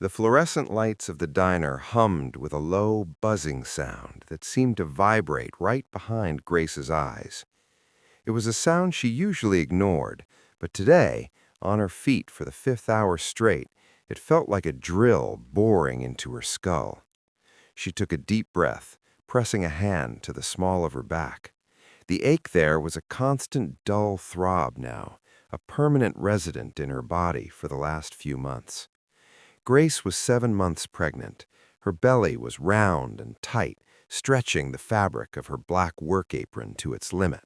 The fluorescent lights of the diner hummed with a low, buzzing sound that seemed to vibrate right behind Grace's eyes. It was a sound she usually ignored, but today, on her feet for the fifth hour straight, it felt like a drill boring into her skull. She took a deep breath, pressing a hand to the small of her back. The ache there was a constant dull throb now, a permanent resident in her body for the last few months. Grace was 7 months pregnant. Her belly was round and tight, stretching the fabric of her black work apron to its limit.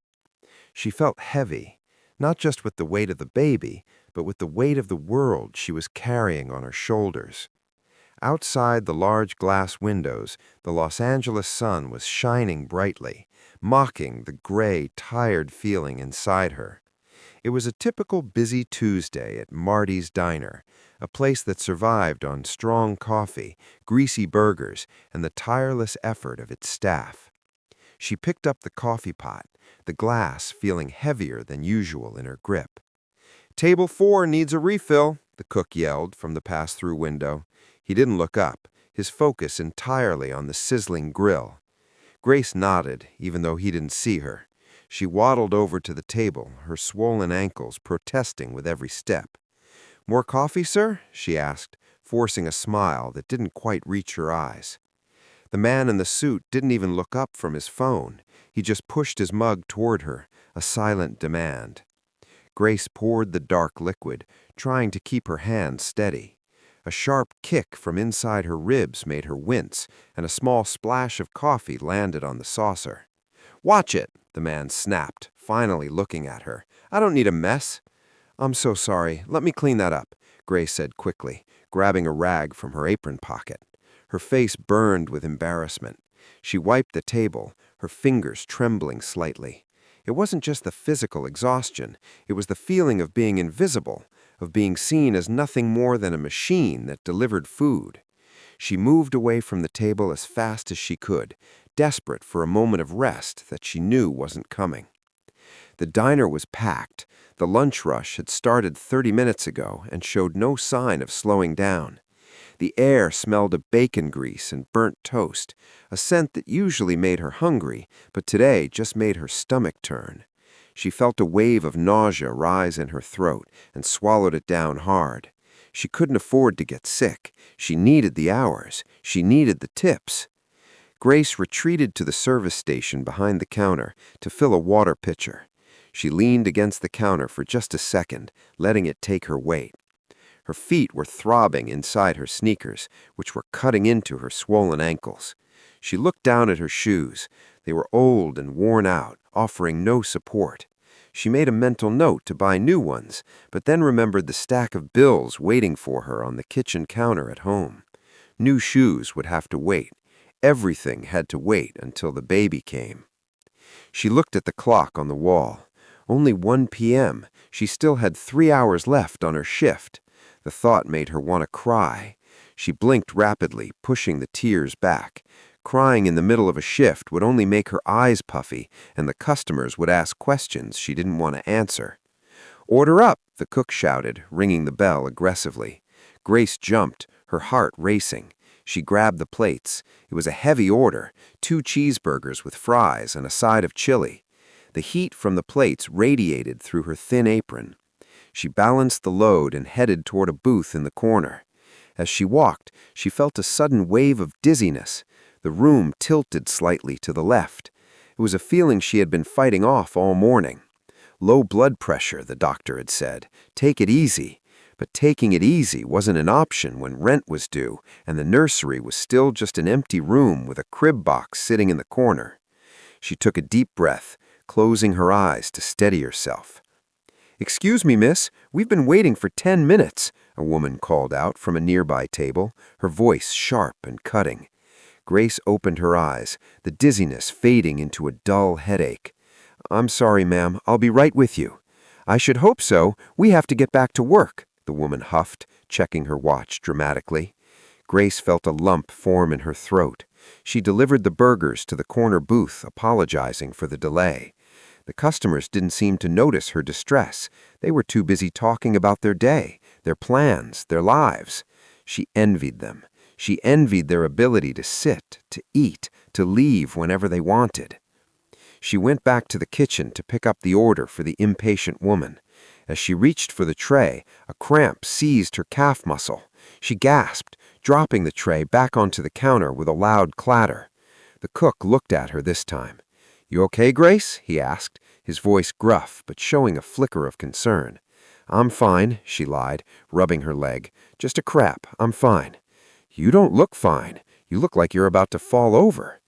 She felt heavy, not just with the weight of the baby, but with the weight of the world she was carrying on her shoulders. Outside the large glass windows, the Los Angeles sun was shining brightly, mocking the gray, tired feeling inside her. It was a typical busy Tuesday at Marty's Diner, a place that survived on strong coffee, greasy burgers, and the tireless effort of its staff. She picked up the coffee pot, the glass feeling heavier than usual in her grip. "Table 4 needs a refill," the cook yelled from the pass-through window. He didn't look up, his focus entirely on the sizzling grill. Grace nodded, even though he didn't see her. She waddled over to the table, her swollen ankles protesting with every step. "More coffee, sir?" she asked, forcing a smile that didn't quite reach her eyes. The man in the suit didn't even look up from his phone. He just pushed his mug toward her, a silent demand. Grace poured the dark liquid, trying to keep her hand steady. A sharp kick from inside her ribs made her wince, and a small splash of coffee landed on the saucer. "Watch it," the man snapped, finally looking at her. "I don't need a mess." "I'm so sorry. Let me clean that up," Grace said quickly, grabbing a rag from her apron pocket. Her face burned with embarrassment. She wiped the table, her fingers trembling slightly. It wasn't just the physical exhaustion, it was the feeling of being invisible, of being seen as nothing more than a machine that delivered food. She moved away from the table as fast as she could, desperate for a moment of rest that she knew wasn't coming. The diner was packed. The lunch rush had started 30 minutes ago and showed no sign of slowing down. The air smelled of bacon grease and burnt toast, a scent that usually made her hungry, but today just made her stomach turn. She felt a wave of nausea rise in her throat and swallowed it down hard. She couldn't afford to get sick. She needed the hours. She needed the tips. Grace retreated to the service station behind the counter to fill a water pitcher. She leaned against the counter for just a second, letting it take her weight. Her feet were throbbing inside her sneakers, which were cutting into her swollen ankles. She looked down at her shoes. They were old and worn out, offering no support. She made a mental note to buy new ones, but then remembered the stack of bills waiting for her on the kitchen counter at home. New shoes would have to wait. Everything had to wait until the baby came. She looked at the clock on the wall. Only 1 p.m. She still had 3 hours left on her shift. The thought made her want to cry. She blinked rapidly, pushing the tears back. Crying in the middle of a shift would only make her eyes puffy, and the customers would ask questions she didn't want to answer. "Order up," the cook shouted, ringing the bell aggressively. Grace jumped, her heart racing. She grabbed the plates. It was a heavy order, 2 cheeseburgers with fries and a side of chili. The heat from the plates radiated through her thin apron. She balanced the load and headed toward a booth in the corner. As she walked, she felt a sudden wave of dizziness. The room tilted slightly to the left. It was a feeling she had been fighting off all morning. Low blood pressure, the doctor had said. Take it easy. But taking it easy wasn't an option when rent was due, and the nursery was still just an empty room with a crib box sitting in the corner. She took a deep breath, closing her eyes to steady herself. "Excuse me, miss, we've been waiting for 10 minutes, a woman called out from a nearby table, her voice sharp and cutting. Grace opened her eyes, the dizziness fading into a dull headache. "I'm sorry, ma'am, I'll be right with you." "I should hope so. We have to get back to work," the woman huffed, checking her watch dramatically. Grace felt a lump form in her throat. She delivered the burgers to the corner booth, apologizing for the delay. The customers didn't seem to notice her distress. They were too busy talking about their day, their plans, their lives. She envied them. She envied their ability to sit, to eat, to leave whenever they wanted. She went back to the kitchen to pick up the order for the impatient woman. As she reached for the tray, a cramp seized her calf muscle. She gasped, dropping the tray back onto the counter with a loud clatter. The cook looked at her this time. "You okay, Grace?" he asked, his voice gruff but showing a flicker of concern. "I'm fine," she lied, rubbing her leg. "Just a cramp. I'm fine." "You don't look fine. You look like you're about to fall over."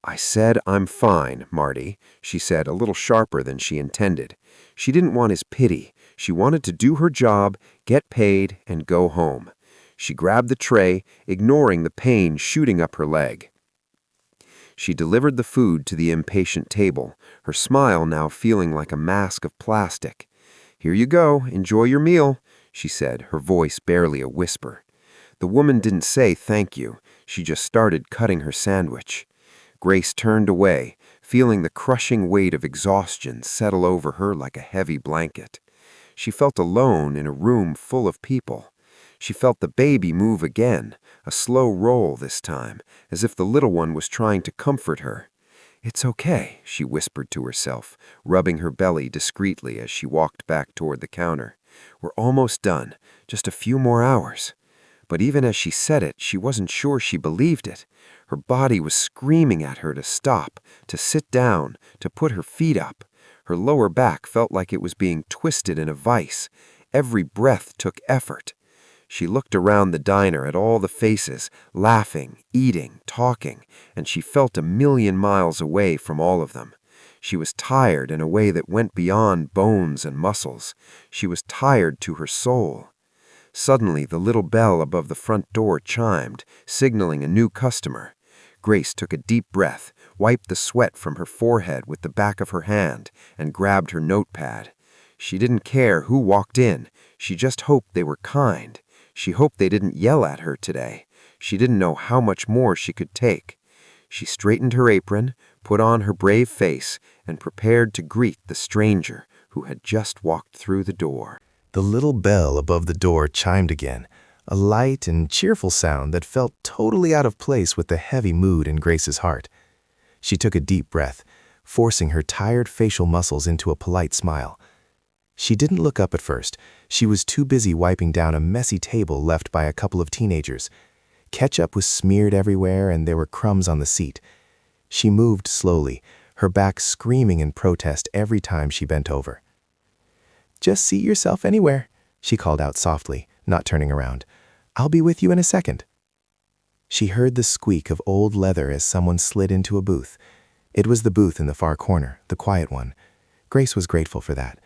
"I said I'm fine, Marty," she said, a little sharper than she intended. She didn't want his pity. She wanted to do her job, get paid, and go home. She grabbed the tray, ignoring the pain shooting up her leg. She delivered the food to the impatient table, her smile now feeling like a mask of plastic. "Here you go, enjoy your meal," she said, her voice barely a whisper. The woman didn't say thank you. She just started cutting her sandwich. Grace turned away, feeling the crushing weight of exhaustion settle over her like a heavy blanket. She felt alone in a room full of people. She felt the baby move again, a slow roll this time, as if the little one was trying to comfort her. "It's okay," she whispered to herself, rubbing her belly discreetly as she walked back toward the counter. "We're almost done, just a few more hours." But even as she said it, she wasn't sure she believed it. Her body was screaming at her to stop, to sit down, to put her feet up. Her lower back felt like it was being twisted in a vice. Every breath took effort. She looked around the diner at all the faces, laughing, eating, talking, and she felt a million miles away from all of them. She was tired in a way that went beyond bones and muscles. She was tired to her soul. Suddenly, the little bell above the front door chimed, signaling a new customer. Grace took a deep breath, wiped the sweat from her forehead with the back of her hand, and grabbed her notepad. She didn't care who walked in. She just hoped they were kind. She hoped they didn't yell at her today. She didn't know how much more she could take. She straightened her apron, put on her brave face, and prepared to greet the stranger who had just walked through the door. The little bell above the door chimed again, a light and cheerful sound that felt totally out of place with the heavy mood in Grace's heart. She took a deep breath, forcing her tired facial muscles into a polite smile. She didn't look up at first. She was too busy wiping down a messy table left by a couple of teenagers. Ketchup was smeared everywhere and there were crumbs on the seat. She moved slowly, her back screaming in protest every time she bent over. "Just seat yourself anywhere," she called out softly, not turning around. "I'll be with you in a second." She heard the squeak of old leather as someone slid into a booth. It was the booth in the far corner, the quiet one. Grace was grateful for that.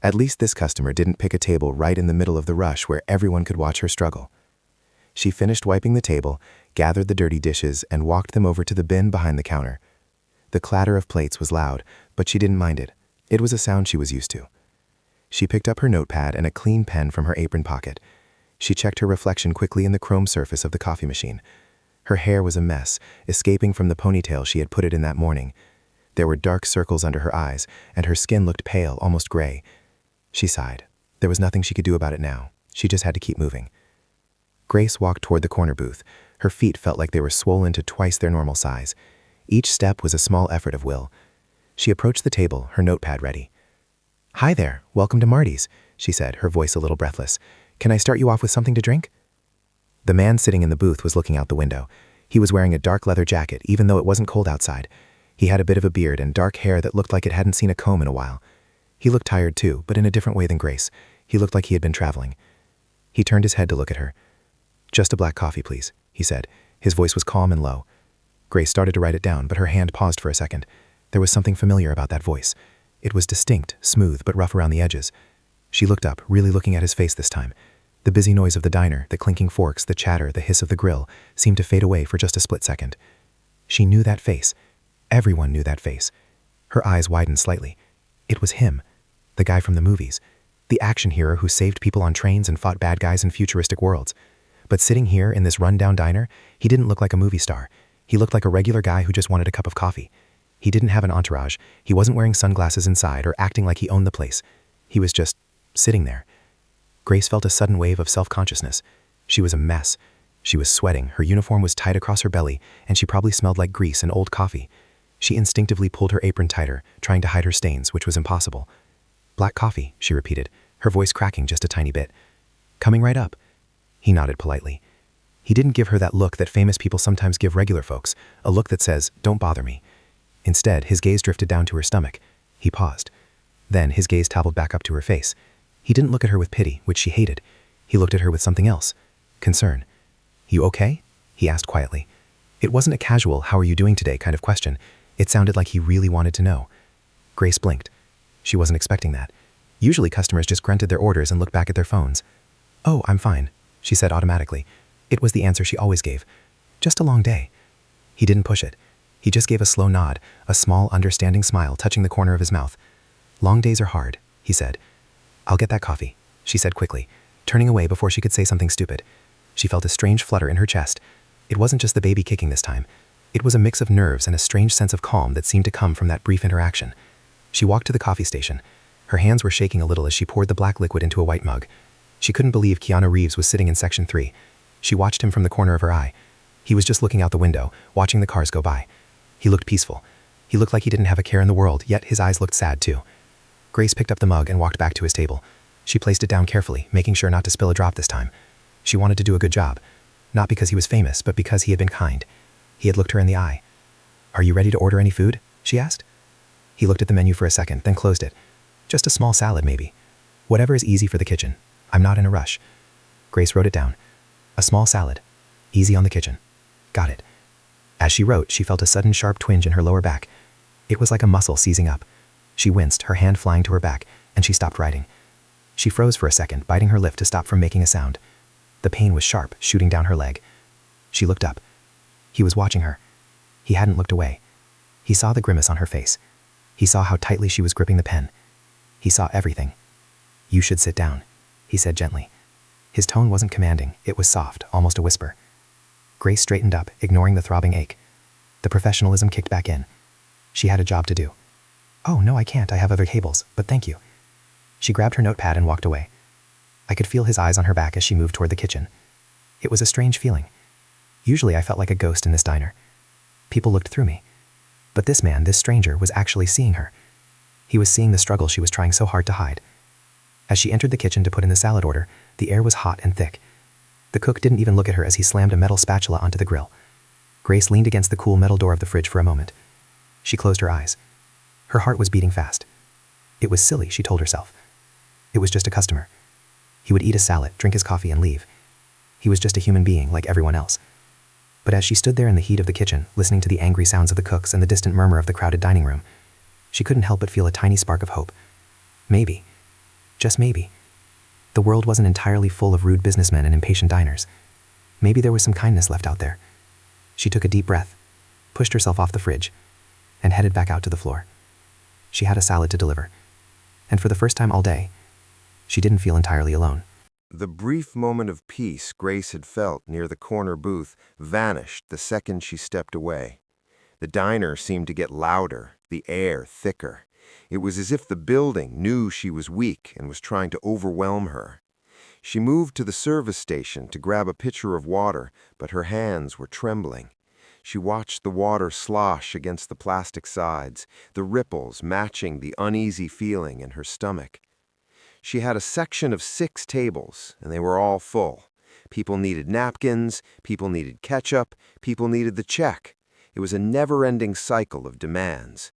At least this customer didn't pick a table right in the middle of the rush where everyone could watch her struggle. She finished wiping the table, gathered the dirty dishes, and walked them over to the bin behind the counter. The clatter of plates was loud, but she didn't mind it. It was a sound she was used to. She picked up her notepad and a clean pen from her apron pocket. She checked her reflection quickly in the chrome surface of the coffee machine. Her hair was a mess, escaping from the ponytail she had put it in that morning. There were dark circles under her eyes, and her skin looked pale, almost gray. She sighed. There was nothing she could do about it now. She just had to keep moving. Grace walked toward the corner booth. Her feet felt like they were swollen to twice their normal size. Each step was a small effort of will. She approached the table, her notepad ready. "Hi there, welcome to Marty's," she said, her voice a little breathless. "Can I start you off with something to drink?" The man sitting in the booth was looking out the window. He was wearing a dark leather jacket, even though it wasn't cold outside. He had a bit of a beard and dark hair that looked like it hadn't seen a comb in a while. He looked tired too, but in a different way than Grace. He looked like he had been traveling. He turned his head to look at her. "Just a black coffee, please," he said. His voice was calm and low. Grace started to write it down, but her hand paused for a second. There was something familiar about that voice. It was distinct, smooth, but rough around the edges. She looked up, really looking at his face this time. The busy noise of the diner, the clinking forks, the chatter, the hiss of the grill, seemed to fade away for just a split second. She knew that face. Everyone knew that face. Her eyes widened slightly. It was him, the guy from the movies, the action hero who saved people on trains and fought bad guys in futuristic worlds. But sitting here in this run-down diner, he didn't look like a movie star. He looked like a regular guy who just wanted a cup of coffee. He didn't have an entourage. He wasn't wearing sunglasses inside or acting like he owned the place. He was just sitting there. Grace felt a sudden wave of self-consciousness. She was a mess. She was sweating, her uniform was tight across her belly, and she probably smelled like grease and old coffee. She instinctively pulled her apron tighter, trying to hide her stains, which was impossible. "Black coffee," she repeated, her voice cracking just a tiny bit. "Coming right up." He nodded politely. He didn't give her that look that famous people sometimes give regular folks, a look that says, "Don't bother me." Instead, his gaze drifted down to her stomach. He paused. Then his gaze traveled back up to her face. He didn't look at her with pity, which she hated. He looked at her with something else. Concern. "You okay?" he asked quietly. It wasn't a casual, "How are you doing today?" kind of question. It sounded like he really wanted to know. Grace blinked. She wasn't expecting that. Usually customers just grunted their orders and looked back at their phones. "Oh, I'm fine," she said automatically. It was the answer she always gave. "Just a long day." He didn't push it. He just gave a slow nod, a small, understanding smile touching the corner of his mouth. "Long days are hard," he said. "I'll get that coffee," she said quickly, turning away before she could say something stupid. She felt a strange flutter in her chest. It wasn't just the baby kicking this time. It was a mix of nerves and a strange sense of calm that seemed to come from that brief interaction. She walked to the coffee station. Her hands were shaking a little as she poured the black liquid into a white mug. She couldn't believe Keanu Reeves was sitting in Section 3. She watched him from the corner of her eye. He was just looking out the window, watching the cars go by. He looked peaceful. He looked like he didn't have a care in the world, yet his eyes looked sad too. Grace picked up the mug and walked back to his table. She placed it down carefully, making sure not to spill a drop this time. She wanted to do a good job. Not because he was famous, but because he had been kind. He had looked her in the eye. "Are you ready to order any food?" she asked. He looked at the menu for a second, then closed it. "Just a small salad, maybe. Whatever is easy for the kitchen. I'm not in a rush." Grace wrote it down. "A small salad. Easy on the kitchen." "Got it." As she wrote, she felt a sudden sharp twinge in her lower back. It was like a muscle seizing up. She winced, her hand flying to her back, and she stopped writing. She froze for a second, biting her lip to stop from making a sound. The pain was sharp, shooting down her leg. She looked up. He was watching her. He hadn't looked away. He saw the grimace on her face. He saw how tightly she was gripping the pen. He saw everything. "You should sit down," he said gently. His tone wasn't commanding, it was soft, almost a whisper. Grace straightened up, ignoring the throbbing ache. The professionalism kicked back in. She had a job to do. "Oh, no, I can't. I have other cables, but thank you." She grabbed her notepad and walked away. I could feel his eyes on her back as she moved toward the kitchen. It was a strange feeling. Usually I felt like a ghost in this diner. People looked through me. But this man, this stranger, was actually seeing her. He was seeing the struggle she was trying so hard to hide. As she entered the kitchen to put in the salad order, the air was hot and thick. The cook didn't even look at her as he slammed a metal spatula onto the grill. Grace leaned against the cool metal door of the fridge for a moment. She closed her eyes. Her heart was beating fast. It was silly, she told herself. It was just a customer. He would eat a salad, drink his coffee, and leave. He was just a human being like everyone else. But as she stood there in the heat of the kitchen, listening to the angry sounds of the cooks and the distant murmur of the crowded dining room, she couldn't help but feel a tiny spark of hope. Maybe, just maybe, the world wasn't entirely full of rude businessmen and impatient diners. Maybe there was some kindness left out there. She took a deep breath, pushed herself off the fridge, and headed back out to the floor. She had a salad to deliver. And for the first time all day, she didn't feel entirely alone. The brief moment of peace Grace had felt near the corner booth vanished the second she stepped away. The diner seemed to get louder, the air thicker. It was as if the building knew she was weak and was trying to overwhelm her. She moved to the service station to grab a pitcher of water, but her hands were trembling. She watched the water slosh against the plastic sides, the ripples matching the uneasy feeling in her stomach. She had a section of 6 tables, and they were all full. People needed napkins, people needed ketchup, people needed the check. It was a never-ending cycle of demands.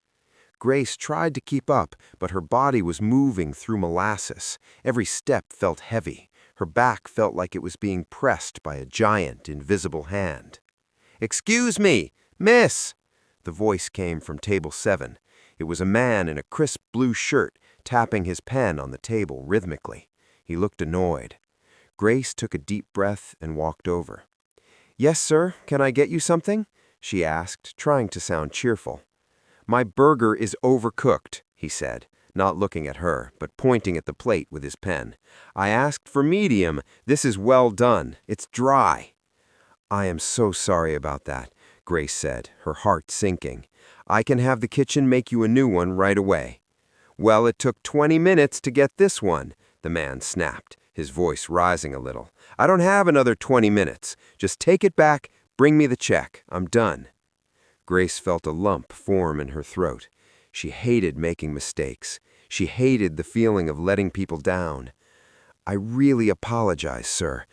Grace tried to keep up, but her body was moving through molasses. Every step felt heavy. Her back felt like it was being pressed by a giant, invisible hand. "Excuse me, miss!" The voice came from table 7. It was a man in a crisp blue shirt, tapping his pen on the table rhythmically. He looked annoyed. Grace took a deep breath and walked over. "Yes, sir, can I get you something?" she asked, trying to sound cheerful. "My burger is overcooked," he said, not looking at her, but pointing at the plate with his pen. "I asked for medium. This is well done. It's dry." "I am so sorry about that," Grace said, her heart sinking. "I can have the kitchen make you a new one right away." "Well, it took 20 minutes to get this one," the man snapped, his voice rising a little. "I don't have another 20 minutes. Just take it back, bring me the check. I'm done." Grace felt a lump form in her throat. She hated making mistakes. She hated the feeling of letting people down. "I really apologize, sir.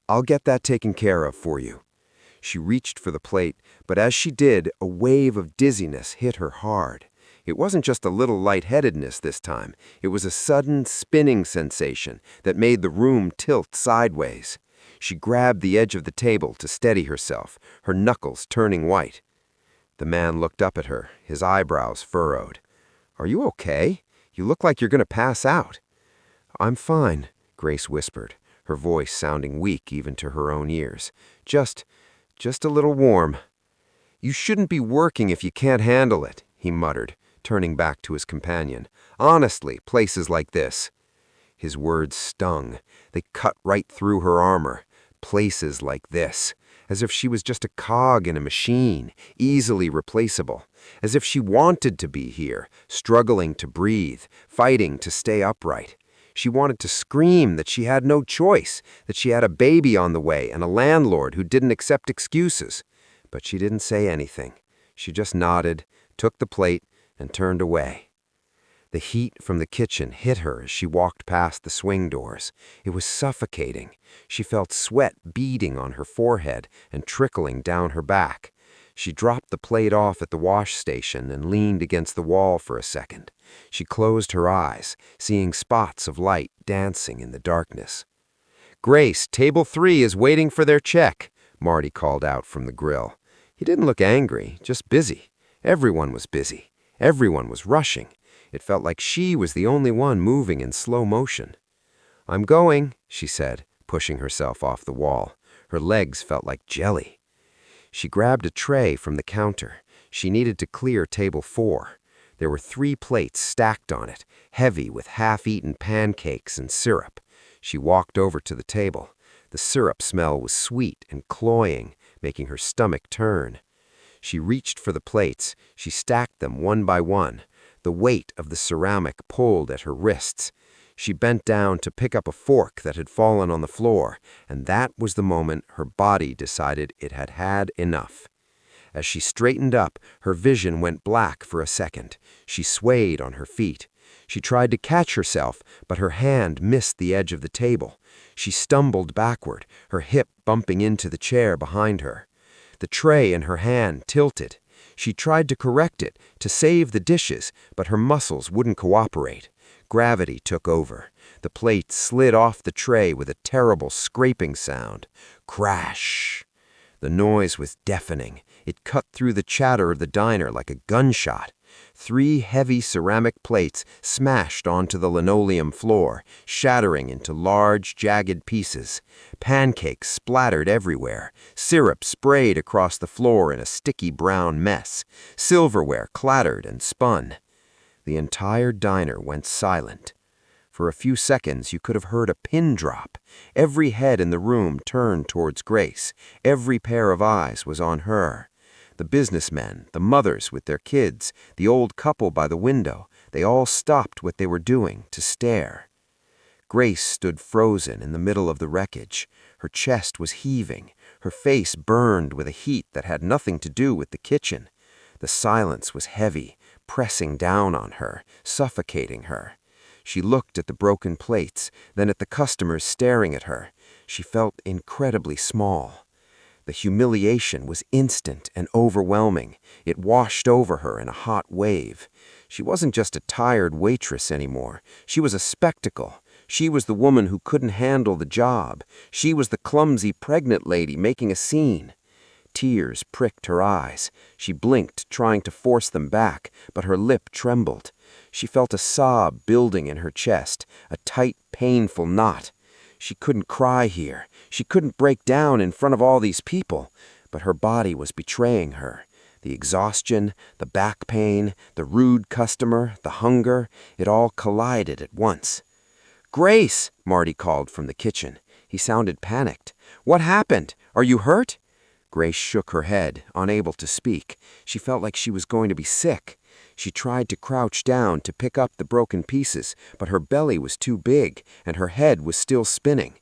I'll get that taken care of for you." She reached for the plate, but as she did, a wave of dizziness hit her hard. It wasn't just a little lightheadedness this time. It was a sudden spinning sensation that made the room tilt sideways. She grabbed the edge of the table to steady herself, her knuckles turning white. The man looked up at her, his eyebrows furrowed. "Are you okay? You look like you're going to pass out." "I'm fine," Grace whispered, her voice sounding weak even to her own ears. Just a little warm." "You shouldn't be working if you can't handle it," he muttered, turning back to his companion. "Honestly, places like this." His words stung. They cut right through her armor. Places like this. As if she was just a cog in a machine, easily replaceable. As if she wanted to be here, struggling to breathe, fighting to stay upright. She wanted to scream that she had no choice, that she had a baby on the way and a landlord who didn't accept excuses. But she didn't say anything. She just nodded, took the plate, and turned away. The heat from the kitchen hit her as she walked past the swing doors. It was suffocating. She felt sweat beading on her forehead and trickling down her back. She dropped the plate off at the wash station and leaned against the wall for a second. She closed her eyes, seeing spots of light dancing in the darkness. "Grace, table 3 is waiting for their check," Marty called out from the grill. He didn't look angry, just busy. Everyone was busy. Everyone was rushing. It felt like she was the only one moving in slow motion. "I'm going," she said, pushing herself off the wall. Her legs felt like jelly. She grabbed a tray from the counter. She needed to clear table 4. There were 3 plates stacked on it, heavy with half-eaten pancakes and syrup. She walked over to the table. The syrup smell was sweet and cloying, making her stomach turn. She reached for the plates. She stacked them one by one. The weight of the ceramic pulled at her wrists. She bent down to pick up a fork that had fallen on the floor, and that was the moment her body decided it had had enough. As she straightened up, her vision went black for a second. She swayed on her feet. She tried to catch herself, but her hand missed the edge of the table. She stumbled backward, her hip bumping into the chair behind her. The tray in her hand tilted. She tried to correct it, to save the dishes, but her muscles wouldn't cooperate. Gravity took over. The plate slid off the tray with a terrible scraping sound. Crash! The noise was deafening. It cut through the chatter of the diner like a gunshot. 3 heavy ceramic plates smashed onto the linoleum floor, shattering into large, jagged pieces. Pancakes splattered everywhere. Syrup sprayed across the floor in a sticky brown mess. Silverware clattered and spun. The entire diner went silent. For a few seconds, you could have heard a pin drop. Every head in the room turned towards Grace. Every pair of eyes was on her. The businessmen, the mothers with their kids, the old couple by the window, they all stopped what they were doing to stare. Grace stood frozen in the middle of the wreckage. Her chest was heaving. Her face burned with a heat that had nothing to do with the kitchen. The silence was heavy, pressing down on her, suffocating her. She looked at the broken plates, then at the customers staring at her. She felt incredibly small. The humiliation was instant and overwhelming. It washed over her in a hot wave. She wasn't just a tired waitress anymore. She was a spectacle. She was the woman who couldn't handle the job. She was the clumsy pregnant lady making a scene. Tears pricked her eyes. She blinked, trying to force them back, but her lip trembled. She felt a sob building in her chest, a tight, painful knot. She couldn't cry here. She couldn't break down in front of all these people, but her body was betraying her. The exhaustion, the back pain, the rude customer, the hunger, it all collided at once. "Grace!" Marty called from the kitchen. He sounded panicked. "What happened? Are you hurt?" Grace shook her head, unable to speak. She felt like she was going to be sick. She tried to crouch down to pick up the broken pieces, but her belly was too big, and her head was still spinning.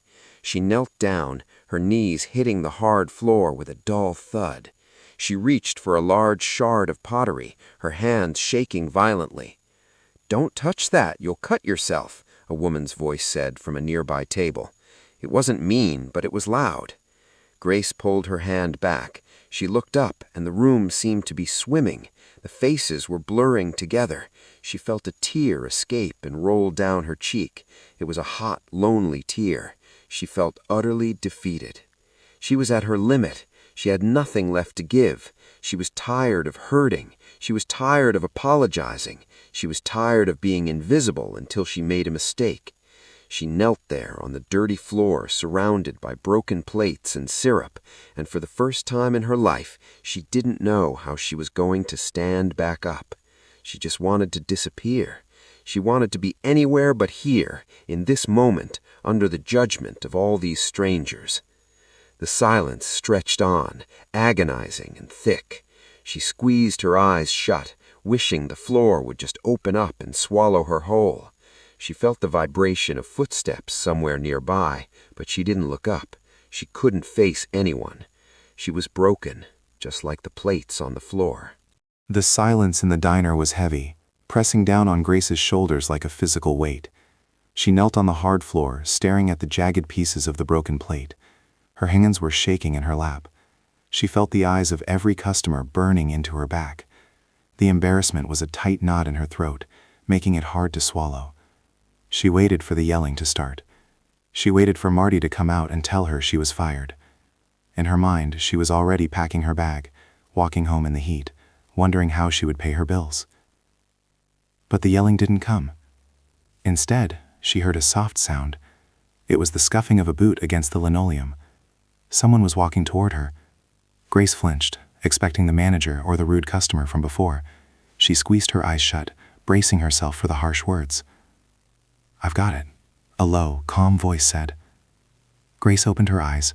She knelt down, her knees hitting the hard floor with a dull thud. She reached for a large shard of pottery, her hands shaking violently. "Don't touch that, you'll cut yourself," a woman's voice said from a nearby table. It wasn't mean, but it was loud. Grace pulled her hand back. She looked up, and the room seemed to be swimming. The faces were blurring together. She felt a tear escape and roll down her cheek. It was a hot, lonely tear. She felt utterly defeated. She was at her limit. She had nothing left to give. She was tired of hurting. She was tired of apologizing. She was tired of being invisible until she made a mistake. She knelt there on the dirty floor, surrounded by broken plates and syrup, and for the first time in her life, she didn't know how she was going to stand back up. She just wanted to disappear. She wanted to be anywhere but here, in this moment, under the judgment of all these strangers. The silence stretched on, agonizing and thick. She squeezed her eyes shut, wishing the floor would just open up and swallow her whole. She felt the vibration of footsteps somewhere nearby, but she didn't look up. She couldn't face anyone. She was broken, just like the plates on the floor. The silence in the diner was heavy, pressing down on Grace's shoulders like a physical weight. She knelt on the hard floor, staring at the jagged pieces of the broken plate. Her hands were shaking in her lap. She felt the eyes of every customer burning into her back. The embarrassment was a tight knot in her throat, making it hard to swallow. She waited for the yelling to start. She waited for Marty to come out and tell her she was fired. In her mind, she was already packing her bag, walking home in the heat, wondering how she would pay her bills. But the yelling didn't come. Instead, she heard a soft sound. It was the scuffing of a boot against the linoleum. Someone was walking toward her. Grace flinched, expecting the manager or the rude customer from before. She squeezed her eyes shut, bracing herself for the harsh words. "I've got it," a low, calm voice said. Grace opened her eyes.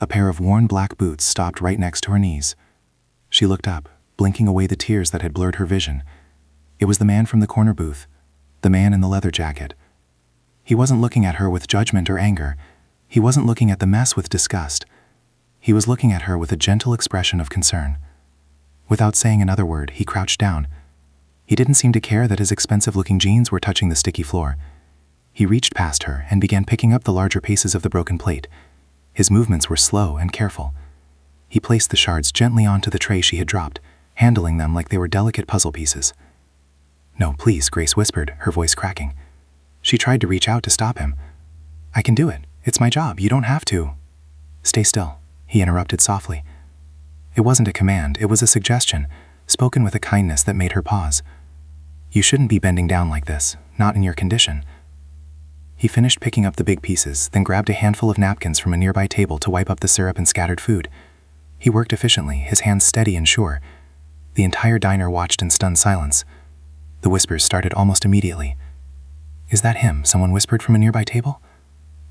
A pair of worn black boots stopped right next to her knees. She looked up, blinking away the tears that had blurred her vision. It was the man from the corner booth, the man in the leather jacket. He wasn't looking at her with judgment or anger. He wasn't looking at the mess with disgust. He was looking at her with a gentle expression of concern. Without saying another word, he crouched down. He didn't seem to care that his expensive-looking jeans were touching the sticky floor. He reached past her and began picking up the larger pieces of the broken plate. His movements were slow and careful. He placed the shards gently onto the tray she had dropped, handling them like they were delicate puzzle pieces. "No, please," Grace whispered, her voice cracking. She tried to reach out to stop him. "I can do it. It's my job. You don't have to." "Stay still," he interrupted softly. It wasn't a command, it was a suggestion, spoken with a kindness that made her pause. "You shouldn't be bending down like this, not in your condition." He finished picking up the big pieces, then grabbed a handful of napkins from a nearby table to wipe up the syrup and scattered food. He worked efficiently, his hands steady and sure. The entire diner watched in stunned silence. The whispers started almost immediately. "Is that him?" someone whispered from a nearby table.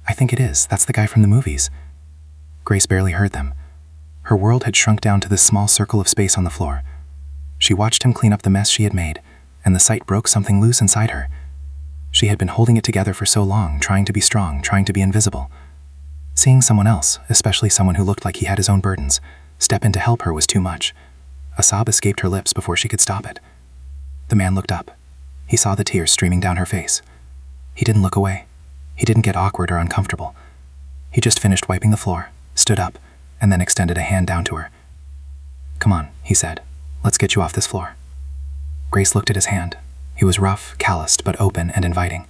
"I think it is. That's the guy from the movies." Grace barely heard them. Her world had shrunk down to this small circle of space on the floor. She watched him clean up the mess she had made, and the sight broke something loose inside her. She had been holding it together for so long, trying to be strong, trying to be invisible. Seeing someone else, especially someone who looked like he had his own burdens, step in to help her was too much. A sob escaped her lips before she could stop it. The man looked up. He saw the tears streaming down her face. He didn't look away. He didn't get awkward or uncomfortable. He just finished wiping the floor, stood up, and then extended a hand down to her. "Come on," he said. "Let's get you off this floor." Grace looked at his hand. He was rough, calloused, but open and inviting.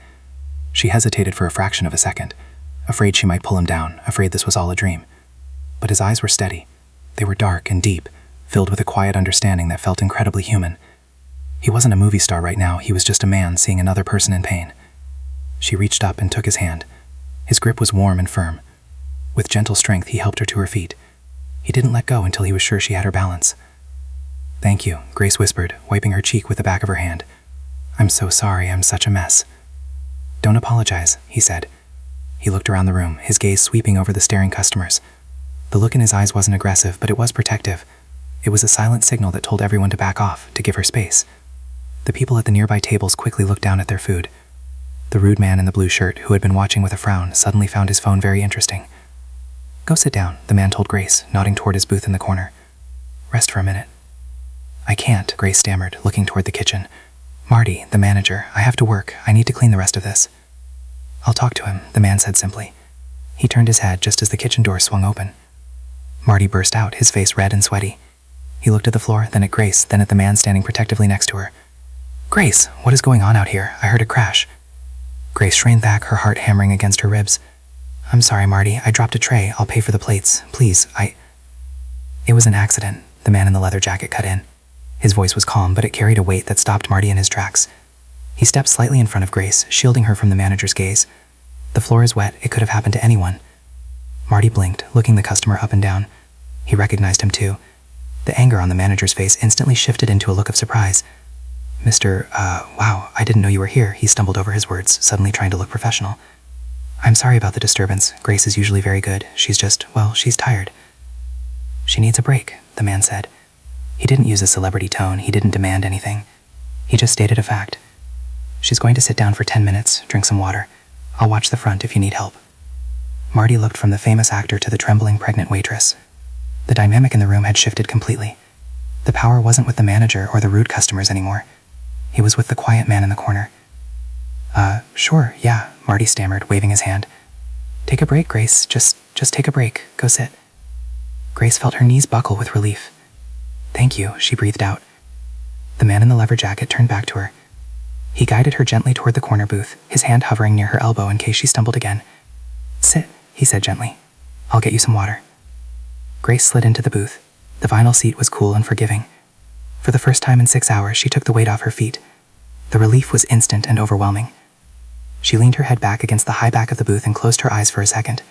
She hesitated for a fraction of a second, afraid she might pull him down, afraid this was all a dream. But his eyes were steady. They were dark and deep, filled with a quiet understanding that felt incredibly human. He wasn't a movie star right now, he was just a man seeing another person in pain. She reached up and took his hand. His grip was warm and firm. With gentle strength, he helped her to her feet. He didn't let go until he was sure she had her balance. "Thank you," Grace whispered, wiping her cheek with the back of her hand. "I'm so sorry, I'm such a mess." "Don't apologize," he said. He looked around the room, his gaze sweeping over the staring customers. The look in his eyes wasn't aggressive, but it was protective. It was a silent signal that told everyone to back off, to give her space. The people at the nearby tables quickly looked down at their food. The rude man in the blue shirt, who had been watching with a frown, suddenly found his phone very interesting. "Go sit down," the man told Grace, nodding toward his booth in the corner. "Rest for a minute." "I can't," Grace stammered, looking toward the kitchen. "Marty, the manager, I have to work. I need to clean the rest of this." "I'll talk to him," the man said simply. He turned his head just as the kitchen door swung open. Marty burst out, his face red and sweaty. He looked at the floor, then at Grace, then at the man standing protectively next to her. "Grace, what is going on out here? I heard a crash." Grace shrank back, her heart hammering against her ribs. "I'm sorry, Marty. I dropped a tray. I'll pay for the plates. Please, It was an accident," the man in the leather jacket cut in. His voice was calm, but it carried a weight that stopped Marty in his tracks. He stepped slightly in front of Grace, shielding her from the manager's gaze. "The floor is wet. It could have happened to anyone." Marty blinked, looking the customer up and down. He recognized him too. The anger on the manager's face instantly shifted into a look of surprise. Wow, I didn't know you were here," he stumbled over his words, suddenly trying to look professional. "I'm sorry about the disturbance. Grace is usually very good. She's tired." "She needs a break," the man said. He didn't use a celebrity tone. He didn't demand anything. He just stated a fact. "She's going to sit down for 10 minutes, drink some water. I'll watch the front if you need help." Marty looked from the famous actor to the trembling pregnant waitress. The dynamic in the room had shifted completely. The power wasn't with the manager or the rude customers anymore. It was with the quiet man in the corner. Sure, yeah," Marty stammered, waving his hand. "Take a break, Grace. Just take a break. Go sit." Grace felt her knees buckle with relief. "Thank you," she breathed out. The man in the leather jacket turned back to her. He guided her gently toward the corner booth, his hand hovering near her elbow in case she stumbled again. "Sit," he said gently. "I'll get you some water." Grace slid into the booth. The vinyl seat was cool and forgiving. For the first time in 6 hours, she took the weight off her feet. The relief was instant and overwhelming. She leaned her head back against the high back of the booth and closed her eyes for a second.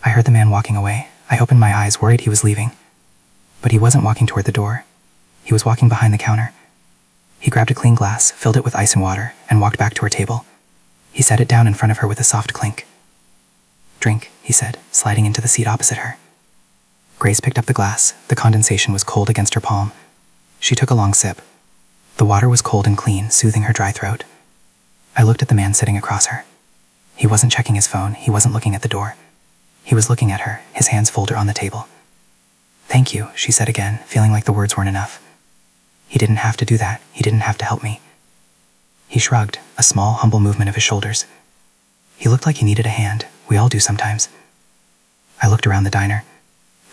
I heard the man walking away. I opened my eyes, worried he was leaving. But he wasn't walking toward the door. He was walking behind the counter. He grabbed a clean glass, filled it with ice and water, and walked back to her table. He set it down in front of her with a soft clink. "Drink," he said, sliding into the seat opposite her. Grace picked up the glass. The condensation was cold against her palm. She took a long sip. The water was cold and clean, soothing her dry throat. I looked at the man sitting across her. He wasn't checking his phone. He wasn't looking at the door. He was looking at her, his hands folded on the table. "Thank you," she said again, feeling like the words weren't enough. "He didn't have to do that. He didn't have to help me." He shrugged, a small, humble movement of his shoulders. He looked like he needed a hand. We all do sometimes. I looked around the diner.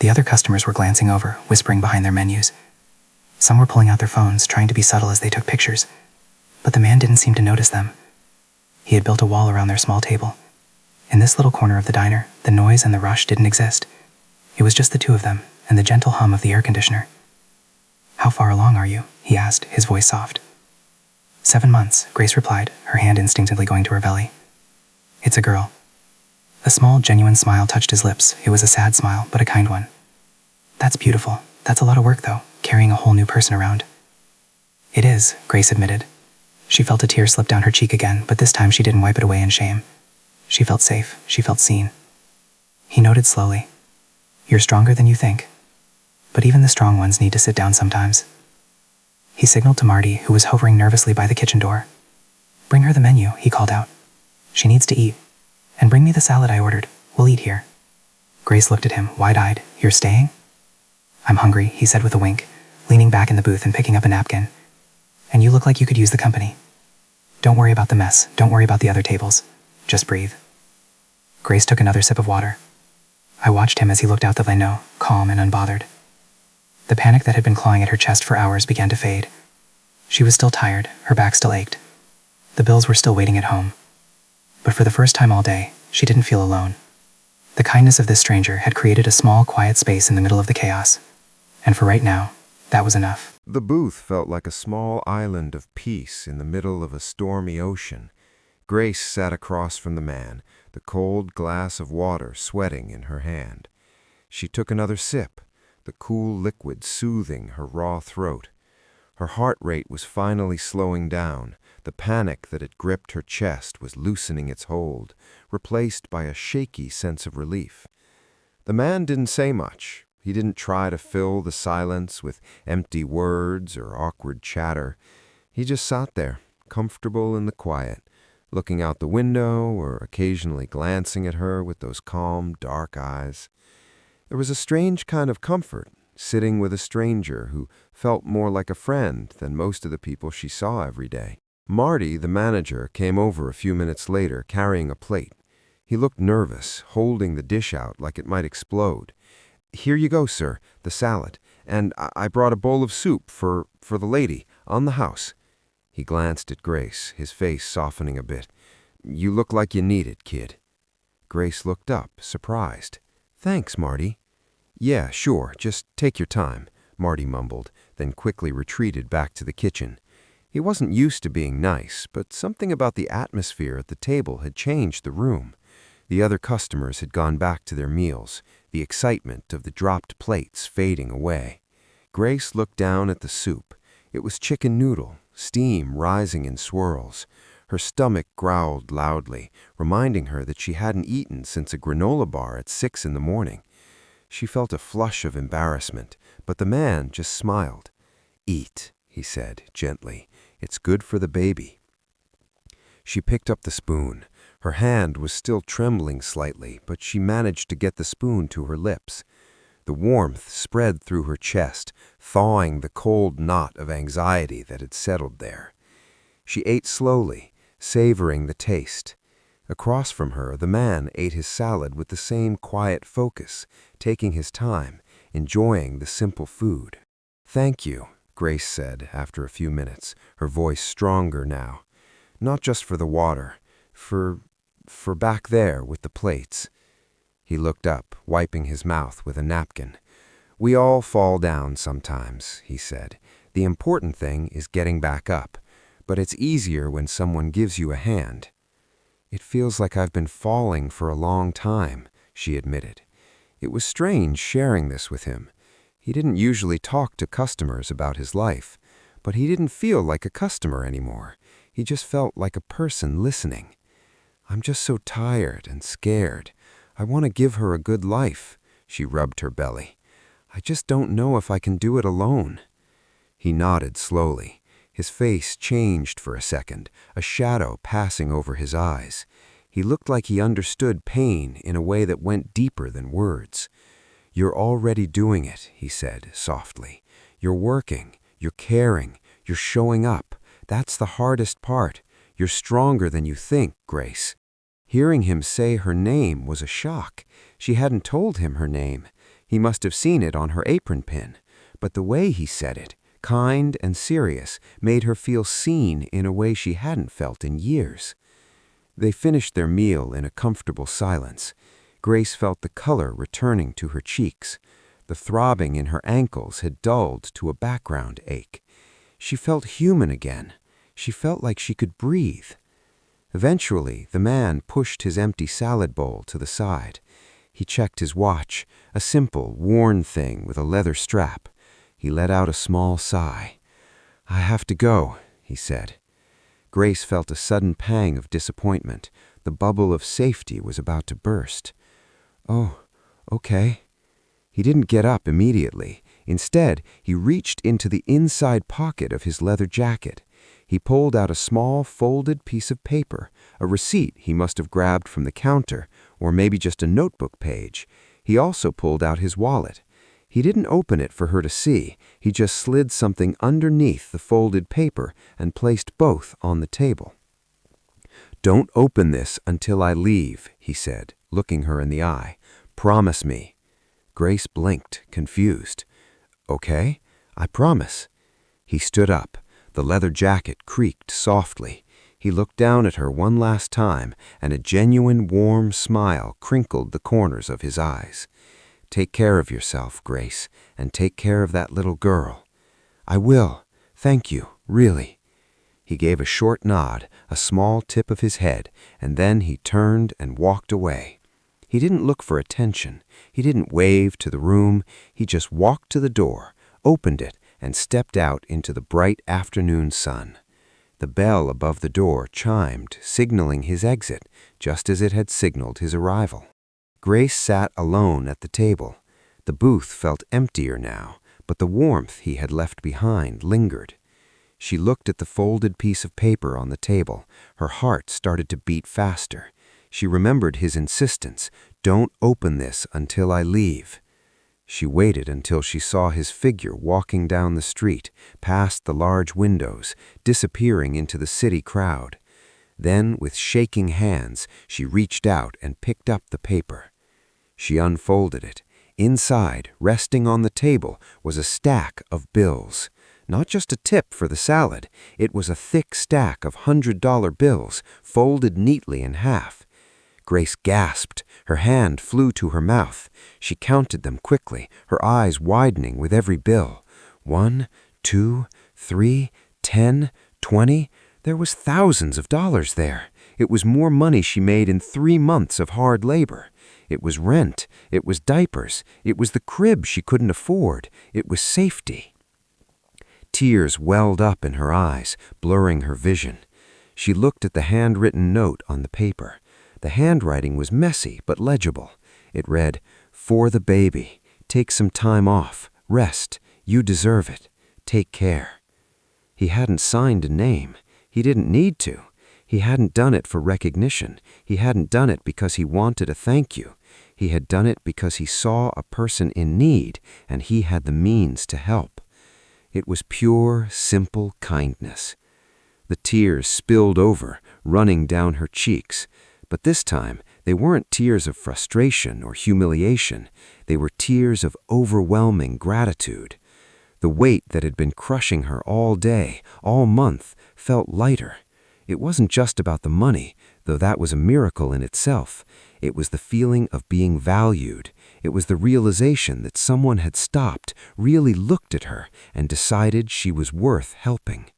The other customers were glancing over, whispering behind their menus. Some were pulling out their phones, trying to be subtle as they took pictures. But the man didn't seem to notice them. He had built a wall around their small table. In this little corner of the diner, the noise and the rush didn't exist. It was just the two of them, and the gentle hum of the air conditioner. "How far along are you?" he asked, his voice soft. 7 months, Grace replied, her hand instinctively going to her belly. "It's a girl." A small, genuine smile touched his lips. It was a sad smile, but a kind one. "That's beautiful. That's a lot of work, though, carrying a whole new person around." "It is," Grace admitted. She felt a tear slip down her cheek again, but this time she didn't wipe it away in shame. She felt safe. She felt seen. He noted slowly. "You're stronger than you think. But even the strong ones need to sit down sometimes." He signaled to Marty, who was hovering nervously by the kitchen door. "Bring her the menu," he called out. "She needs to eat. And bring me the salad I ordered. We'll eat here." Grace looked at him, wide-eyed. "You're staying?" "I'm hungry," he said with a wink, leaning back in the booth and picking up a napkin. "And you look like you could use the company. Don't worry about the mess. Don't worry about the other tables. Just breathe." Grace took another sip of water. I watched him as he looked out the window, calm and unbothered. The panic that had been clawing at her chest for hours began to fade. She was still tired, her back still ached. The bills were still waiting at home. But for the first time all day, she didn't feel alone. The kindness of this stranger had created a small, quiet space in the middle of the chaos. And for right now, that was enough. The booth felt like a small island of peace in the middle of a stormy ocean. Grace sat across from the man, the cold glass of water sweating in her hand. She took another sip, the cool liquid soothing her raw throat. Her heart rate was finally slowing down. The panic that had gripped her chest was loosening its hold, replaced by a shaky sense of relief. The man didn't say much. He didn't try to fill the silence with empty words or awkward chatter. He just sat there, comfortable in the quiet, looking out the window or occasionally glancing at her with those calm, dark eyes. There was a strange kind of comfort, sitting with a stranger who felt more like a friend than most of the people she saw every day. Marty, the manager, came over a few minutes later carrying a plate. He looked nervous, holding the dish out like it might explode. "Here you go, sir, the salad. And I brought a bowl of soup for the lady, on the house." He glanced at Grace, his face softening a bit. "You look like you need it, kid." Grace looked up, surprised. "Thanks, Marty." "Yeah, sure, just take your time," Marty mumbled, then quickly retreated back to the kitchen. He wasn't used to being nice, but something about the atmosphere at the table had changed the room. The other customers had gone back to their meals, the excitement of the dropped plates fading away. Grace looked down at the soup. It was chicken noodle, steam rising in swirls. Her stomach growled loudly, reminding her that she hadn't eaten since a granola bar at 6 in the morning. She felt a flush of embarrassment, but the man just smiled. "Eat," he said gently. "It's good for the baby." She picked up the spoon. Her hand was still trembling slightly, but she managed to get the spoon to her lips. The warmth spread through her chest, thawing the cold knot of anxiety that had settled there. She ate slowly, savoring the taste. Across from her, the man ate his salad with the same quiet focus, taking his time, enjoying the simple food. "Thank you," Grace said after a few minutes, her voice stronger now. "Not just for the water, for back there with the plates." He looked up, wiping his mouth with a napkin. "We all fall down sometimes," he said. "The important thing is getting back up, but it's easier when someone gives you a hand." "It feels like I've been falling for a long time," she admitted. It was strange sharing this with him. He didn't usually talk to customers about his life, but he didn't feel like a customer anymore. He just felt like a person listening. "I'm just so tired and scared. I want to give her a good life," she rubbed her belly. "I just don't know if I can do it alone." He nodded slowly. His face changed for a second, a shadow passing over his eyes. He looked like he understood pain in a way that went deeper than words. "You're already doing it," he said softly. "You're working, you're caring, you're showing up. That's the hardest part. You're stronger than you think, Grace." Hearing him say her name was a shock. She hadn't told him her name. He must have seen it on her apron pin. But the way he said it, kind and serious, made her feel seen in a way she hadn't felt in years. They finished their meal in a comfortable silence. Grace felt the color returning to her cheeks. The throbbing in her ankles had dulled to a background ache. She felt human again. She felt like she could breathe. Eventually, the man pushed his empty salad bowl to the side. He checked his watch, a simple, worn thing with a leather strap. He let out a small sigh. "I have to go," he said. Grace felt a sudden pang of disappointment. The bubble of safety was about to burst. "Oh, okay." He didn't get up immediately. Instead, he reached into the inside pocket of his leather jacket. He pulled out a small, folded piece of paper, a receipt he must have grabbed from the counter, or maybe just a notebook page. He also pulled out his wallet. He didn't open it for her to see. He just slid something underneath the folded paper and placed both on the table. "Don't open this until I leave," he said, looking her in the eye. "Promise me." Grace blinked, confused. "Okay, I promise." He stood up. The leather jacket creaked softly. He looked down at her one last time, and a genuine warm smile crinkled the corners of his eyes. "Take care of yourself, Grace, and take care of that little girl." "I will. Thank you, really." He gave a short nod, a small tip of his head, and then he turned and walked away. He didn't look for attention. He didn't wave to the room. He just walked to the door, opened it, and stepped out into the bright afternoon sun. The bell above the door chimed, signaling his exit, just as it had signaled his arrival. Grace sat alone at the table. The booth felt emptier now, but the warmth he had left behind lingered. She looked at the folded piece of paper on the table. Her heart started to beat faster. She remembered his insistence, "Don't open this until I leave." She waited until she saw his figure walking down the street, past the large windows, disappearing into the city crowd. Then, with shaking hands, she reached out and picked up the paper. She unfolded it. Inside, resting on the table, was a stack of bills. Not just a tip for the salad. It was a thick stack of $100 bills, folded neatly in half. Grace gasped. Her hand flew to her mouth. She counted them quickly, her eyes widening with every bill. 1, 2, 3, 10, 20. There was thousands of dollars there. It was more money she made in 3 months of hard labor. It was rent. It was diapers. It was the crib she couldn't afford. It was safety. Tears welled up in her eyes, blurring her vision. She looked at the handwritten note on the paper. The handwriting was messy but legible. It read, "For the baby. Take some time off. Rest. You deserve it. Take care." He hadn't signed a name. He didn't need to. He hadn't done it for recognition. He hadn't done it because he wanted a thank you. He had done it because he saw a person in need and he had the means to help. It was pure, simple kindness. The tears spilled over, running down her cheeks. But this time, they weren't tears of frustration or humiliation. They were tears of overwhelming gratitude. The weight that had been crushing her all day, all month, felt lighter. It wasn't just about the money, though that was a miracle in itself. It was the feeling of being valued. It was the realization that someone had stopped, really looked at her, and decided she was worth helping.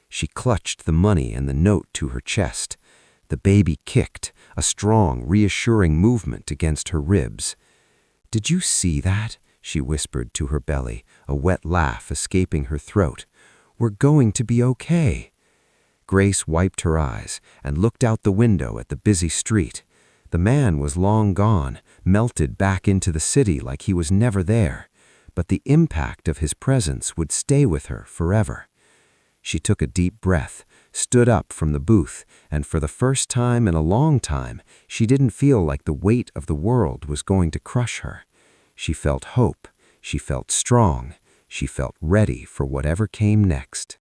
She clutched the money and the note to her chest. The baby kicked, a strong, reassuring movement against her ribs. "Did you see that?" she whispered to her belly, a wet laugh escaping her throat. "We're going to be okay." Grace wiped her eyes and looked out the window at the busy street. The man was long gone, melted back into the city like he was never there. But the impact of his presence would stay with her forever. She took a deep breath, stood up from the booth, and for the first time in a long time, she didn't feel like the weight of the world was going to crush her. She felt hope. She felt strong. She felt ready for whatever came next.